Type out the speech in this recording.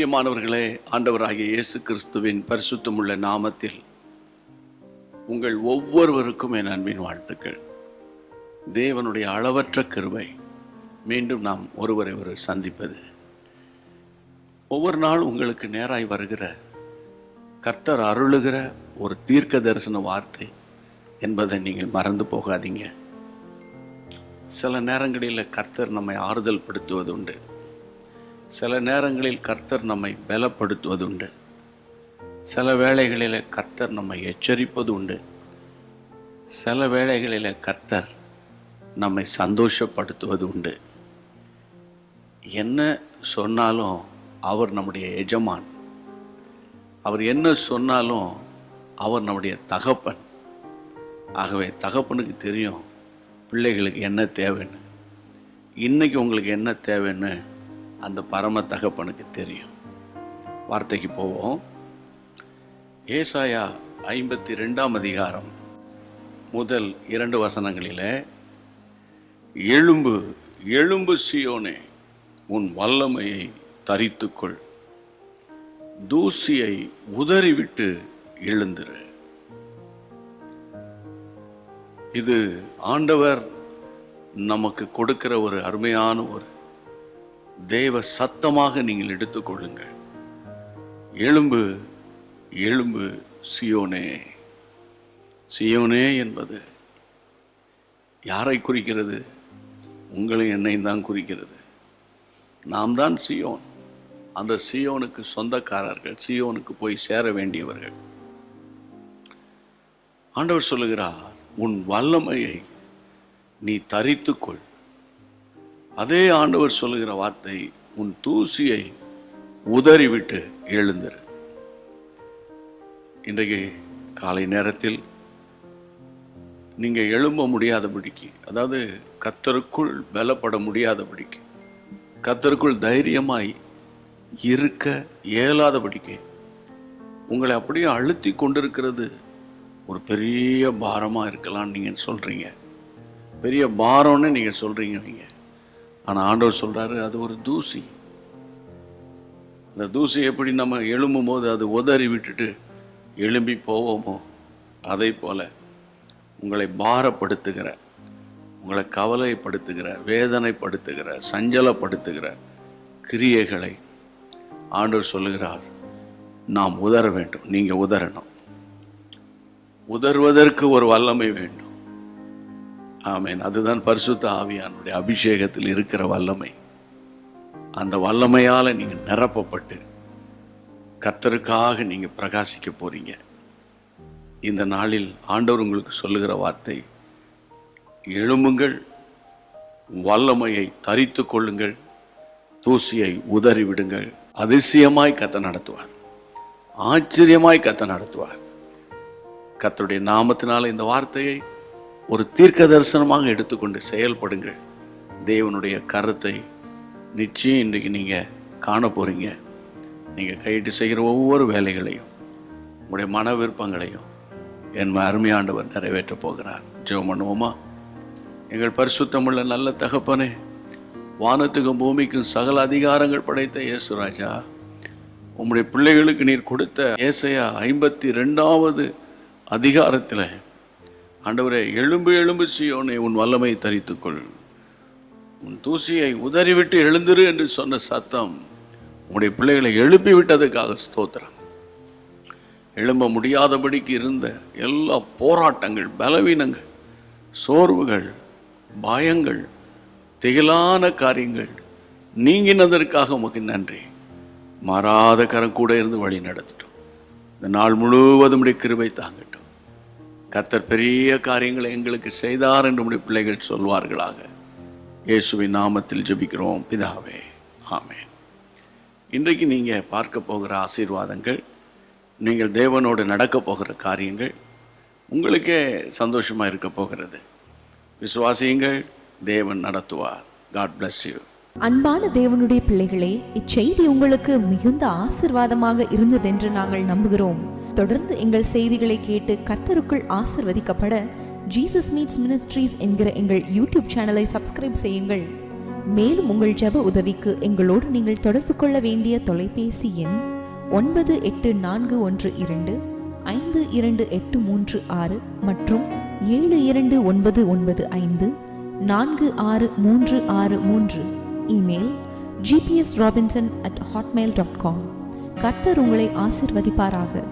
பிரியமானவர்களே, ஆண்டவராகிய இயேசு கிறிஸ்துவின் பரிசுத்தமுள்ள நாமத்தில் உங்கள் ஒவ்வொருவருக்கும் என் அன்பின் வாழ்த்துக்கள். தேவனுடைய அளவற்ற கிருபை மீண்டும் நாம் ஒருவரை சந்திப்பது. ஒவ்வொரு நாள் உங்களுக்கு நேராய் வருகிற கர்த்தர் அருளுகிற ஒரு தீர்க்க தரிசன வார்த்தை என்பதை நீங்கள் மறந்து போகாதீங்க. சில நேரங்களில் கர்த்தர் நம்மை ஆறுதல் படுத்துவதுண்டு, சில நேரங்களில் கர்த்தர் நம்மை பலப்படுத்துவதுண்டு, சில வேளைகளில் கர்த்தர் நம்மை எச்சரிப்பது உண்டு, சில வேளைகளில் கர்த்தர் நம்மை சந்தோஷப்படுத்துவது உண்டு. என்ன சொன்னாலும் அவர் நம்முடைய எஜமான், அவர் என்ன சொன்னாலும் அவர் நம்முடைய தகப்பன். ஆகவே தகப்பனுக்கு தெரியும் பிள்ளைகளுக்கு என்ன தேவைன்னு. இன்னைக்கு உங்களுக்கு என்ன தேவைன்னு அந்த பரம தகப்பனுக்கு தெரியும். வார்த்தைக்கு போவோம். ஏசாயா 52 அதிகாரம் முதல் 2 வசனங்களிலே, எழும்பு எழும்பு சீயோனே, உன் வல்லமையை தரித்துக்கொள், தூசியை உதறிவிட்டு எழுந்திரு. இது ஆண்டவர் நமக்கு கொடுக்கிற ஒரு அருமையான ஒரு தேவ சத்தமாக நீங்கள் எடுத்துக்கொள்ளுங்கள். எழும்பு எழும்பு சீயோனே. சீயோனே என்பது யாரை குறிக்கிறது? உங்களை என்னையும் தான் குறிக்கிறது. நாம் தான் சீயோன். அந்த சீயோனுக்கு சொந்தக்காரர்கள், சீயோனுக்கு போய் சேர வேண்டியவர்கள். ஆண்டவர் சொல்லுகிறார், உன் வல்லமையை நீ தரித்துக்கொள். அதே ஆண்டவர் சொல்லுகிற வார்த்தை, உன் தூசியை உதறிவிட்டு எழுந்திரு. இன்றைக்கு காலை நேரத்தில் நீங்கள் எழும்ப முடியாதபடிக்கு, அதாவது கர்த்தருக்குள் பலப்பட முடியாதபடிக்கு, கர்த்தருக்குள் தைரியமாய் இருக்க இயலாதபடிக்கு உங்களை அப்படியே அழுத்தி கொண்டிருக்கிறது ஒரு பெரிய பாரமாக இருக்கலாம்னு நீங்கள் சொல்கிறீங்க. பெரிய பாரம்னு நீங்கள் சொல்கிறீங்க நீங்கள். ஆனால் ஆண்டவர் சொல்கிறாரு, அது ஒரு தூசி. அந்த தூசி எப்படி நம்ம எழும்பும் போது அது உதறி விட்டுட்டு எழும்பி போவோமோ, அதை போல உங்களை பாரப்படுத்துகிற, உங்களை கவலைப்படுத்துகிற, வேதனைப்படுத்துகிற, சஞ்சலப்படுத்துகிற கிரியைகளை ஆண்டவர் சொல்லுகிறார், நாம் உதற வேண்டும். நீங்கள் உதறணும். உதறுவதற்கு ஒரு வல்லமை வேண்டும். ஆமென். அதுதான் பரிசுத்த ஆவியானுடைய அபிஷேகத்தில் இருக்கிற வல்லமை. அந்த வல்லமையால் நீங்கள் நிரப்பப்பட்டு கர்த்தருக்காக நீங்கள் பிரகாசிக்க போறீங்க. இந்த நாளில் ஆண்டவர் உங்களுக்கு சொல்லுகிற வார்த்தை, எழும்புங்கள், வல்லமையை தரித்து கொள்ளுங்கள், தூசியை உதறி விடுங்கள். அதிசயமாய் கர்த்தர் நடத்துவார், ஆச்சரியமாய் கர்த்தர் நடத்துவார். கர்த்தருடைய நாமத்தினால இந்த வார்த்தையை ஒரு தீர்க்க தரிசனமாக எடுத்துக்கொண்டு செயல்படுங்கள். தேவனுடைய கருத்தை நிச்சயம் இன்றைக்கு நீங்கள் காண போகிறீங்க. நீங்கள் கையிட்டு செய்கிற ஒவ்வொரு வேலைகளையும், உங்களுடைய மன விருப்பங்களையும் என் அருமையாண்டவர் நிறைவேற்றப் போகிறார். ஜெபம் பண்ணுவோமா? எங்கள் பரிசுத்தமுள்ள நல்ல தகப்பனே, வானத்துக்கும் பூமிக்கும் சகல அதிகாரங்கள் படைத்த இயேசுராஜா, உம்முடைய பிள்ளைகளுக்கு நீர் கொடுத்த ஏசாயா 52 அதிகாரத்தில் ஆண்டவரே, எழும்பு எழும்பு சீயோனே, உன் வல்லமை தரித்துக்கொள், உன் தூசியை உதறிவிட்டு எழுந்திரு என்று சொன்ன சத்தம் உங்களுடைய பிள்ளைகளை எழுப்பி விட்டதுக்காக ஸ்தோத்திரம். எழும்ப முடியாதபடிக்கு இருந்த எல்லா போராட்டங்கள், பலவீனங்கள், சோர்வுகள், பயங்கள், திகிலான காரியங்கள் நீங்கினதற்காக உமக்கு நன்றி. மாறாத கரம் கூட இருந்து வழி நடத்தட்டும். இந்த நாள் முழுவதும் கிருபை தாங்கட்டும். கர்த்தர் பெரிய காரியங்களை எங்களுக்கு செய்தார் என்று நம்முடைய பிள்ளைகள் சொல்வார்களாக. இயேசுவின் நாமத்தில் ஜெபிக்கிறோம் பிதாவே, ஆமென். இன்றைக்கு நீங்கள் பார்க்க போகிற ஆசீர்வாதங்கள், நீங்கள் தேவனோடு நடக்க போகிற காரியங்கள் உங்களுக்கே சந்தோஷமாக இருக்க போகிறது. விசுவாசியுங்கள், தேவன் நடத்துவார். God bless you. அன்பான தேவனுடைய பிள்ளைகளே, இச்செய்தி உங்களுக்கு மிகுந்த ஆசீர்வாதமாக இருந்ததென்று நாங்கள் நம்புகிறோம். தொடர்ந்து எங்கள் செய்திகளை கேட்டு கர்த்தருக்குள் ஆசீர்வதிக்கப்பட ஜீசஸ் மீட்ஸ் மினிஸ்ட்ரீஸ் என்கிற எங்கள் யூடியூப் சேனலை சப்ஸ்கிரைப் செய்யுங்கள். மேலும் உங்கள் ஜெப உதவிக்கு எங்களோடு நீங்கள் தொடர்பு கொள்ள வேண்டிய தொலைபேசி எண் 9842252836 மற்றும் 7299546363. Email gpsrobinson@hotmail.com. கர்த்தர் உங்களை ஆசீர்வதிப்பாராக.